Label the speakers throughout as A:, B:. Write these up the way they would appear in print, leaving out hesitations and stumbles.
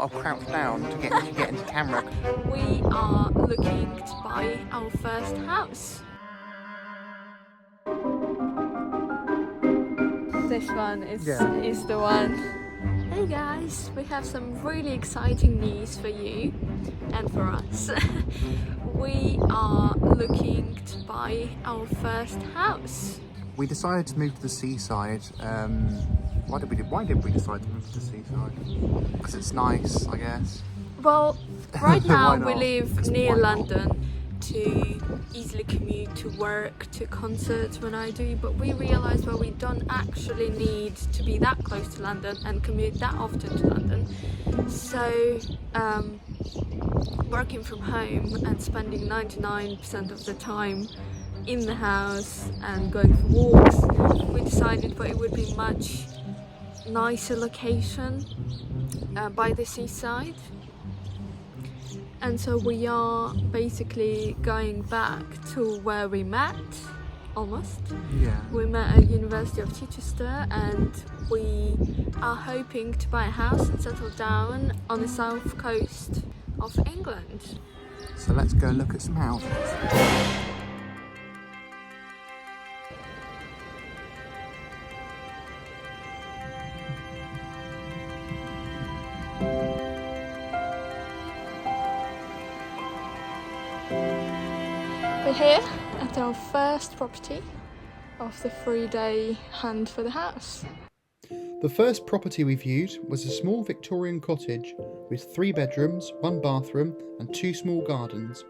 A: I'll crouch down to get into camera.
B: We are looking to buy our first house. This one is the one. Hey guys, we have some really exciting news for you and for us. We are looking to buy our first house.
A: We decided to move to the seaside. Why did we decide to move to the seaside? Because it's nice, I guess.
B: Well, right now we
A: not?
B: live near London to easily commute to work, to concerts when I do, but we realised well we don't actually need to be that close to London and commute that often to London. So working from home and spending 99% of the time in the house and going for walks, we decided that it would be much nicer location by the seaside. And so we are basically going back to where we met, almost.
A: Yeah.
B: We met at University of Chichester and we are hoping to buy a house and settle down on the south coast of England.
A: So let's go look at some houses.
B: We're here at our first property of the 3-day hunt for the house.
A: The first property we viewed was a small Victorian cottage with 3 bedrooms, 1 bathroom and 2 small gardens.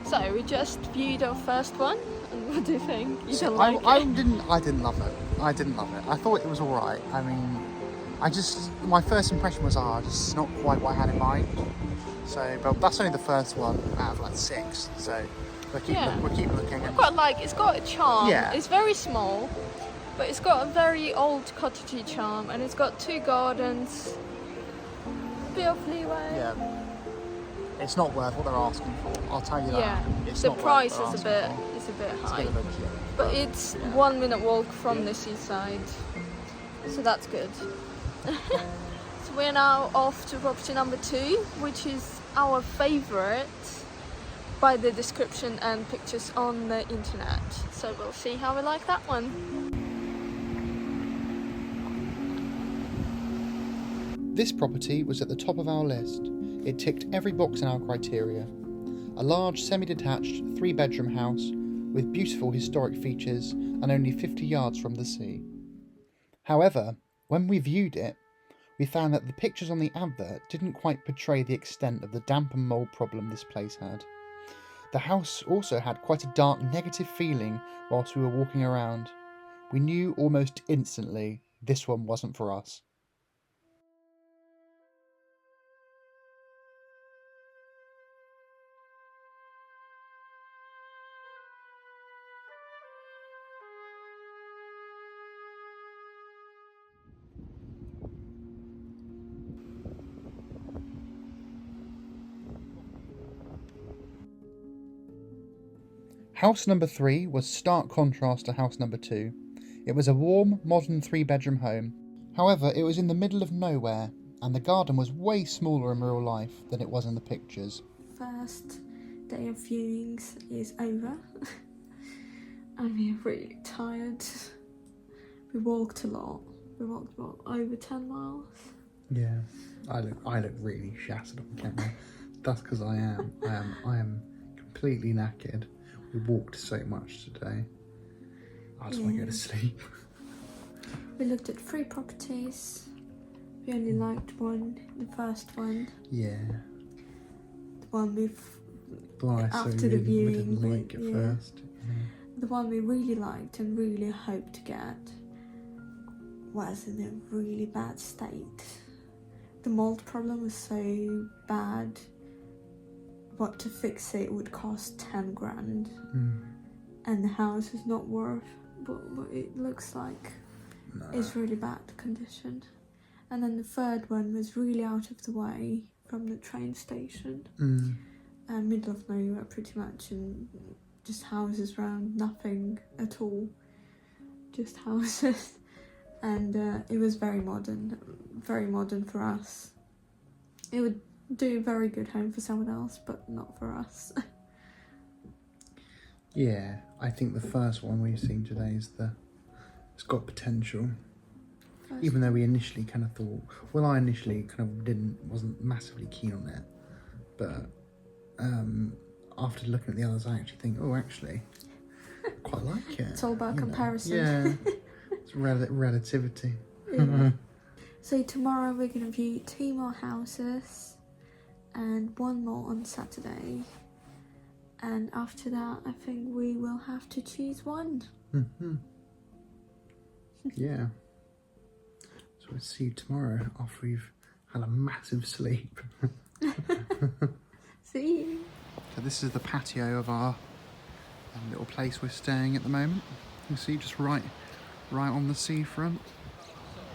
B: So we just viewed our first one, and what do you think? You don't
A: I
B: like it?
A: didn't love it. I didn't love it. I thought it was alright. I mean, my first impression was, just not quite what I had in mind. So, but that's only the first one out of like 6. So we'll keep looking.
B: I quite like it's got a charm.
A: Yeah.
B: It's very small, but it's got a very old cottagey charm, and it's got 2 gardens. A bit of leeway.
A: Yeah. It's not worth what they're asking for. I'll tell you that.
B: Yeah.
A: It's
B: The
A: not
B: price
A: worth
B: is
A: what
B: a
A: they're
B: bit
A: asking
B: is a bit
A: for. It's
B: high.
A: a bit of a
B: But it's 1 minute walk from the seaside, so that's good. So we're now off to property number 2, which is our favourite by the description and pictures on the internet. So we'll see how we like that one.
A: This property was at the top of our list. It ticked every box in our criteria. A large semi-detached 3-bedroom house with beautiful historic features and only 50 yards from the sea. However, when we viewed it, we found that the pictures on the advert didn't quite portray the extent of the damp and mould problem this place had. The house also had quite a dark negative feeling whilst we were walking around. We knew almost instantly this one wasn't for us. House number 3 was stark contrast to house number 2. It was a warm, modern 3-bedroom home. However, it was in the middle of nowhere, and the garden was way smaller in real life than it was in the pictures.
B: First day of viewings is over. And we're really tired. We walked a lot. We walked about over 10 miles.
A: Yeah, I look really shattered on camera. That's because I am completely knackered. We walked so much today. I just want to go to sleep.
B: We looked at 3 properties. We only liked one, the first one.
A: Yeah.
B: The one
A: After
B: the viewing.
A: We didn't like it first. Yeah.
B: The one we really liked and really hoped to get was in a really bad state. The mold problem was so bad, to fix it would cost 10 grand. And the house is not worth what it looks like. It's really bad condition. And then the third one was really out of the way from the train station. Middle of nowhere pretty much, and just houses around, nothing at all, just houses. And it was very modern for us. It would do a very good home for someone else, but not for us.
A: Yeah, I think the first one we've seen today it's got potential. Even though we initially kind of thought, well, I initially kind of wasn't massively keen on it, but after looking at the others, I actually think, oh, actually, quite like it.
B: It's all about comparison.
A: Yeah, it's relativity.
B: Yeah. So tomorrow we're going to view 2 more houses and 1 more on Saturday. And after that, I think we will have to choose one.
A: Yeah. So we'll see you tomorrow after we've had a massive sleep.
B: See you.
A: So this is the patio of our little place we're staying at the moment. You see, just right on the seafront.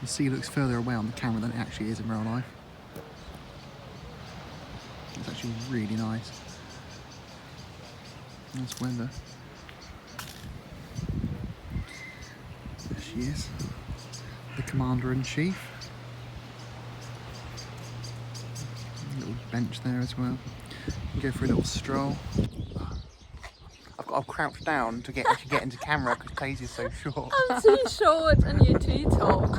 A: The sea looks further away on the camera than it actually is in real life. It's actually really nice. Nice weather. There she is, the Commander-in-Chief. A little bench there as well. You can go for a little stroll. I've crouched down to get into camera because Taisia's so short.
B: I'm too short and you're too tall.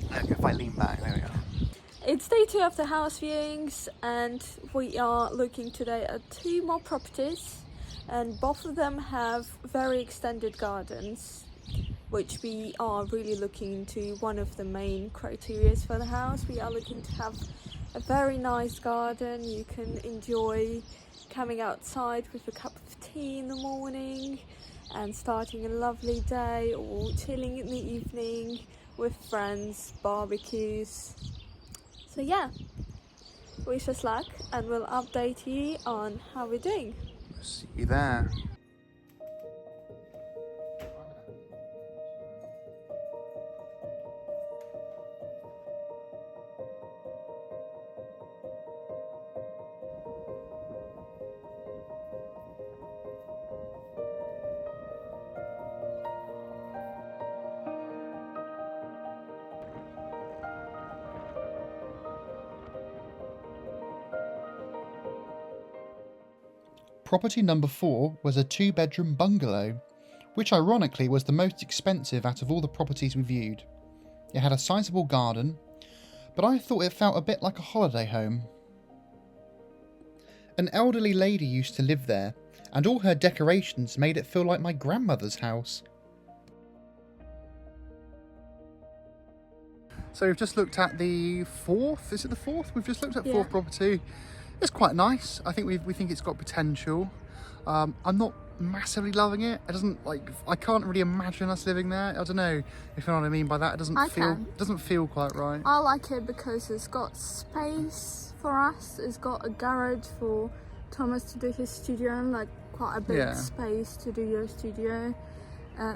A: If I lean back, there we go.
B: It's day 2 of the house viewings, and we are looking today at 2 more properties, and both of them have very extended gardens, which we are really looking into. One of the main criteria for the house, we are looking to have a very nice garden. You can enjoy coming outside with a cup of tea in the morning and starting a lovely day, or chilling in the evening with friends, barbecues. So yeah, wish us luck and we'll update you on how we're doing.
A: See you there. Property number 4 was a 2-bedroom bungalow, which ironically was the most expensive out of all the properties we viewed. It had a sizable garden, but I thought it felt a bit like a holiday home. An elderly lady used to live there, and all her decorations made it feel like my grandmother's house. So we've just looked at the 4th, is it the 4th? We've just looked at 4th property. It's quite nice. I think we think it's got potential. I'm not massively loving it. It doesn't I can't really imagine us living there. I don't know if you know what I mean by that. It doesn't feel quite right.
B: I like it because it's got space for us. It's got a garage for Thomas to do his studio, and like quite a big space to do your studio.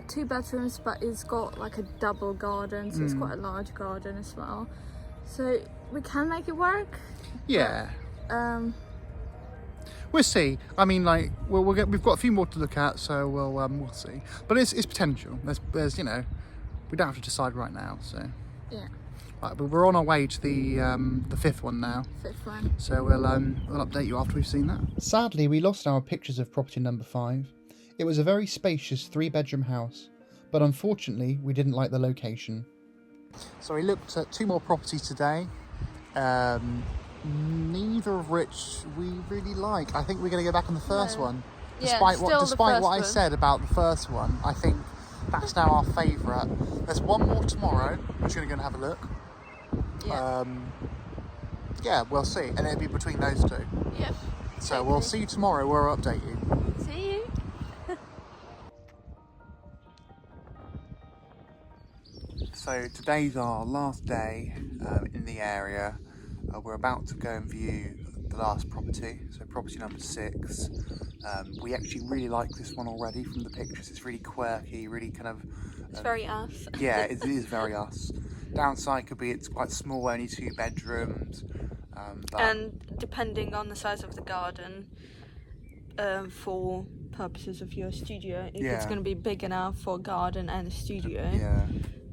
B: 2 bedrooms, but it's got like a double garden, so it's quite a large garden as well. So we can make it work.
A: Yeah.
B: But,
A: we'll see. I mean, like, we've got a few more to look at, so we'll see. But it's potential. There's we don't have to decide right now. So
B: yeah.
A: Right, but we're on our way to the 5th one now.
B: 5th one.
A: So we'll update you after we've seen that. Sadly, we lost our pictures of property number 5. It was a very spacious 3-bedroom house, but unfortunately, we didn't like the location. So we looked at 2 more properties today. Neither of which we really like. I think we're going to go back on the first one. Despite what I said about the first one, I think that's now our favourite. There's one more tomorrow, which we're going to go and have a look. Yeah. We'll see. And it'll be between those 2.
B: Yep.
A: So we'll see you tomorrow. We'll update you.
B: See you.
A: So today's our last day in the area. We're about to go and view the the last property, so property number 6. We actually really like this one already from the pictures. It's really quirky, really kind of...
B: It's very us.
A: Yeah, it is very us. Downside could be it's quite small, only 2 bedrooms. But
B: And depending on the size of the garden, for purposes of your studio, if it's going to be big enough for a garden and a studio,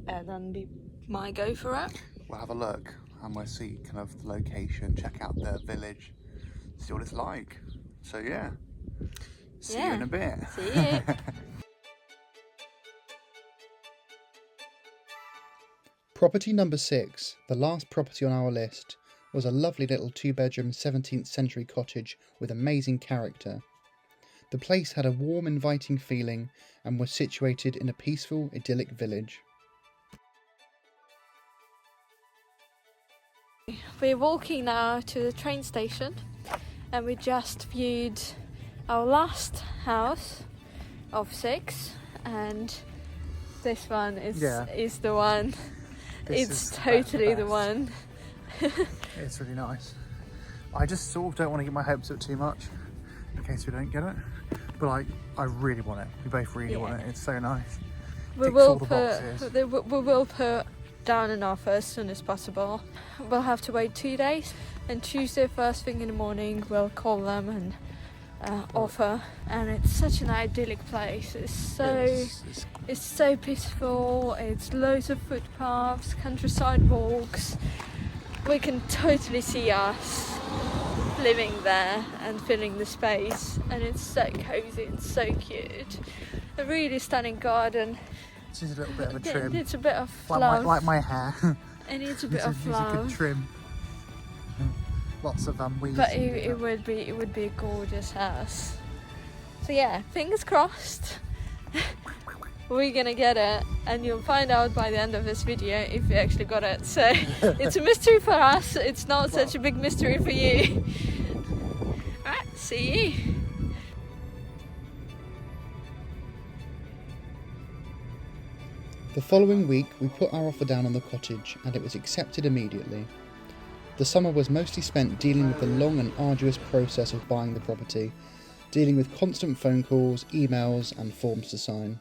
B: then we might go for it.
A: We'll have a look and we'll see kind of the location, check out the village, see what it's like. So yeah, see you in a bit.
B: See you.
A: Property number 6, the last property on our list, was a lovely little 2-bedroom 17th century cottage with amazing character. The place had a warm, inviting feeling and was situated in a peaceful, idyllic village.
B: We're walking now to the train station, and we just viewed our last house of 6, and this one is the one. It's totally the one.
A: It's really nice. I just sort of don't want to get my hopes up too much in case we don't get it, but I really want it. We both really want it. It's so nice.
B: We will put down an offer as soon as possible. We'll have to wait 2 days, and Tuesday first thing in the morning we'll call them and offer. And it's such an idyllic place. It's so peaceful. It's loads of footpaths, countryside walks. We can totally see us living there and filling the space, and it's so cozy and so cute. A really stunning garden.
A: It needs a little bit of a trim.
B: It needs a bit of love.
A: Like my hair.
B: It needs a bit of love.
A: Needs a good trim. Lots of weeds.
B: But it would be a gorgeous house. So yeah, fingers crossed. We're gonna get it, and you'll find out by the end of this video if we actually got it. So it's a mystery for us. It's not such a big mystery for you. Alright, see you.
A: The following week, we put our offer down on the cottage, and it was accepted immediately. The summer was mostly spent dealing with the long and arduous process of buying the property, dealing with constant phone calls, emails, and forms to sign.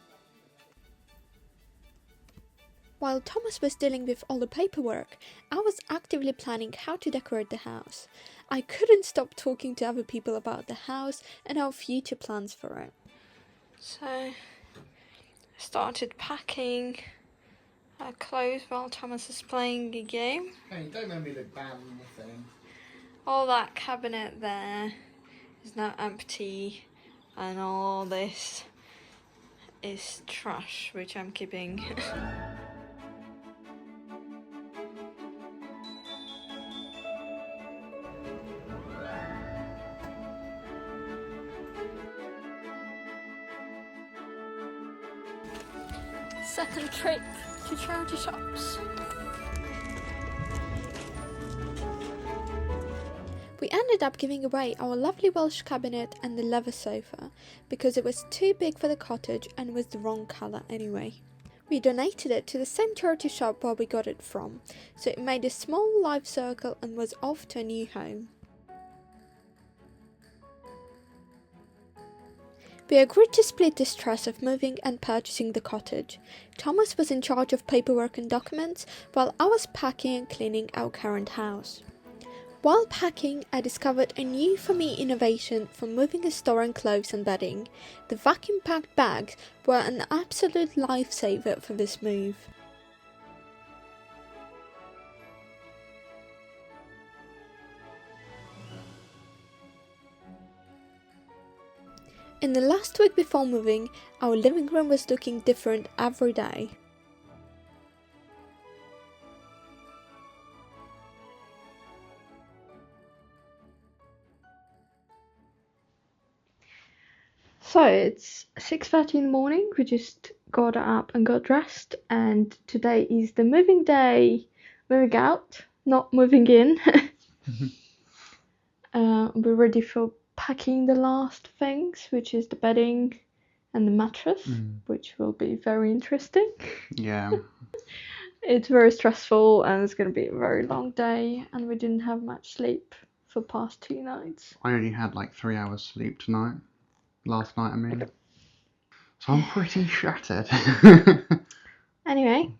C: While Thomas was dealing with all the paperwork, I was actively planning how to decorate the house. I couldn't stop talking to other people about the house and our future plans for it.
B: So I started packing our clothes while Thomas is playing a game.
A: Hey, don't make me look bad on the thing.
B: All that cabinet there is now empty, and all this is trash, which I'm keeping. Second trip to charity shops.
C: We ended up giving away our lovely Welsh cabinet and the leather sofa because it was too big for the cottage and was the wrong colour anyway. We donated it to the same charity shop where we got it from, so it made a small life circle and was off to a new home. We agreed to split the stress of moving and purchasing the cottage. Thomas was in charge of paperwork and documents, while I was packing and cleaning our current house. While packing, I discovered a new for me innovation for moving and storing clothes and bedding. The vacuum-packed bags were an absolute lifesaver for this move. In the last week before moving, our living room was looking different every day.
B: So it's 6:30 in the morning. We just got up and got dressed, and today is the moving day. Moving out, not moving in. We're ready for packing the last things, which is the bedding and the mattress, which will be very interesting.
A: Yeah.
B: It's very stressful, and it's going to be a very long day, and we didn't have much sleep for past 2 nights.
A: I only had like 3 hours sleep tonight. Last night, I mean. So I'm pretty shattered.
B: Anyway,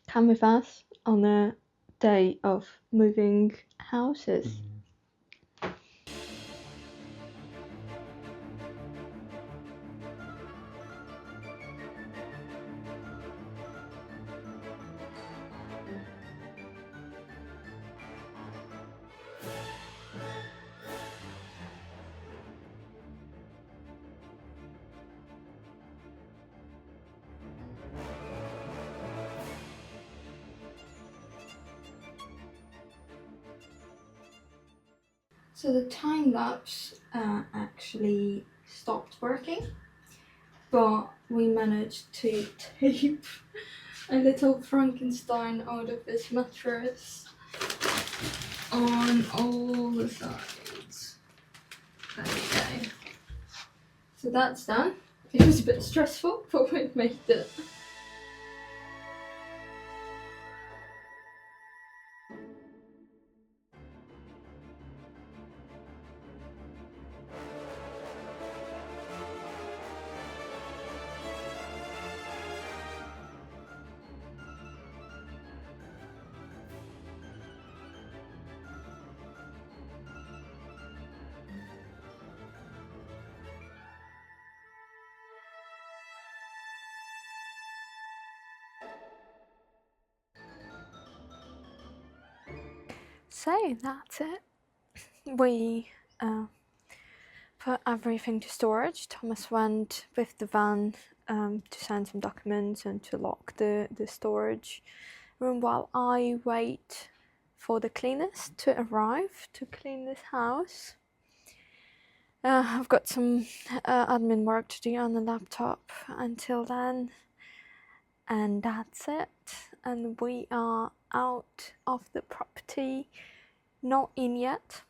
B: come with us on a day of moving houses. So the time lapse actually stopped working, but we managed to tape a little Frankenstein out of this mattress on all the sides. There we go. So that's done. It was a bit stressful, but we made it. So that's it. We put everything to storage. Thomas went with the van to sign some documents and to lock the storage room while I wait for the cleaners to arrive to clean this house. I've got some admin work to do on the laptop until then, and that's it. And we are out of the property, not in yet,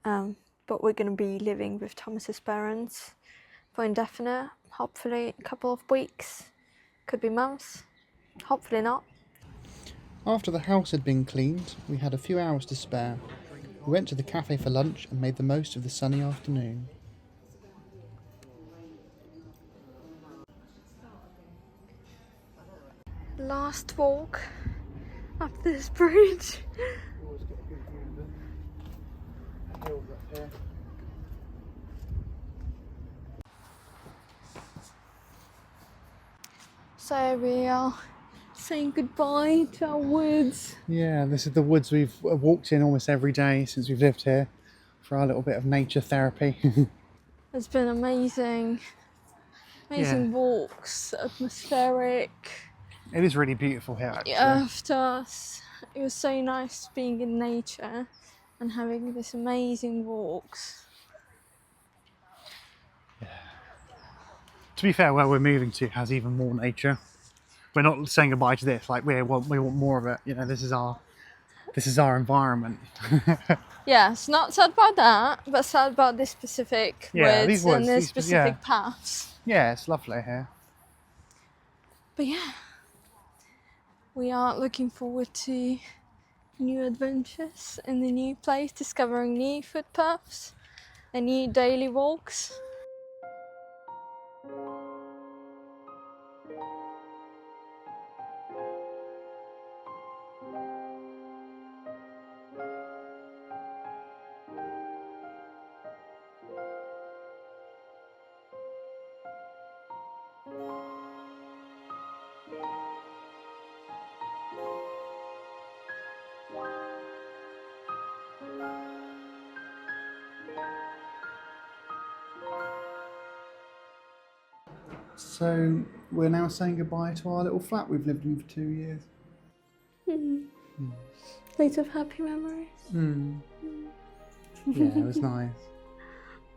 B: but we're going to be living with Thomas's parents for indefinite, hopefully a couple of weeks, could be months, hopefully not.
A: After the house had been cleaned, we had a few hours to spare. We went to the cafe for lunch and made the most of the sunny afternoon.
B: Last walk up this bridge. So we are saying goodbye to our woods.
A: Yeah, this is the woods we've walked in almost every day since we've lived here for our little bit of nature therapy.
B: It's been amazing walks, atmospheric.
A: It is really beautiful here, actually.
B: After us, it was so nice being in nature and having these amazing walks.
A: To be fair, where we're moving to has even more nature. We're not saying goodbye to this. Like we want more of it. You know, this is our environment.
B: Yeah, it's not sad about that, but sad about this specific woods and the specific paths.
A: Yeah, it's lovely here.
B: But yeah, we are looking forward to new adventures in the new place, discovering new footpaths and new daily walks.
A: So we're now saying goodbye to our little flat we've lived in for 2 years.
B: Loads of happy memories.
A: Yeah, it was nice.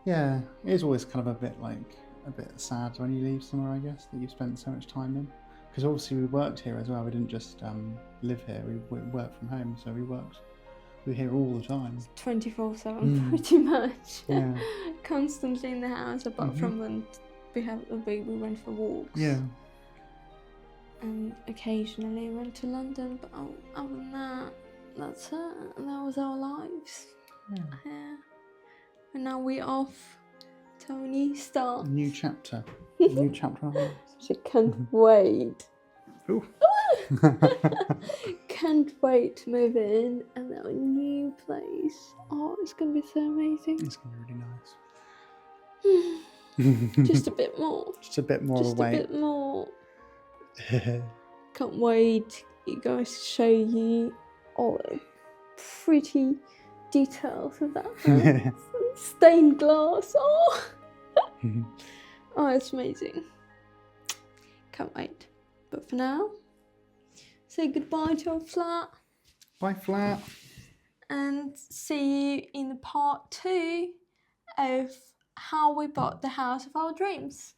A: Yeah, it is always kind of a bit sad when you leave somewhere, I guess, that you've spent so much time in. Because obviously we worked here as well. We didn't just live here. We worked from home, so we were here all the time.
B: 24/7, pretty much.
A: Yeah.
B: Constantly in the house, apart from when we had a baby, we went for walks.
A: Yeah.
B: And occasionally went to London, but other than that, that's it. And that was our lives.
A: Yeah.
B: Yeah. And now we're off to a new start.
A: New chapter. New chapter of our lives.
B: She can't wait.
A: Ooh.
B: Can't wait to move in and our new place. Oh, it's gonna be so amazing.
A: It's going to be really nice.
B: Just a bit more.
A: Just a bit more
B: Just
A: of a
B: a
A: wait.
B: bit more. Can't wait, you guys, to show you all the pretty details of that house. Stained glass. Oh, oh, it's amazing. Can't wait. But for now, say goodbye to our flat
A: Bye, flat.
B: and see you in the part 2 of how we bought the house of our dreams.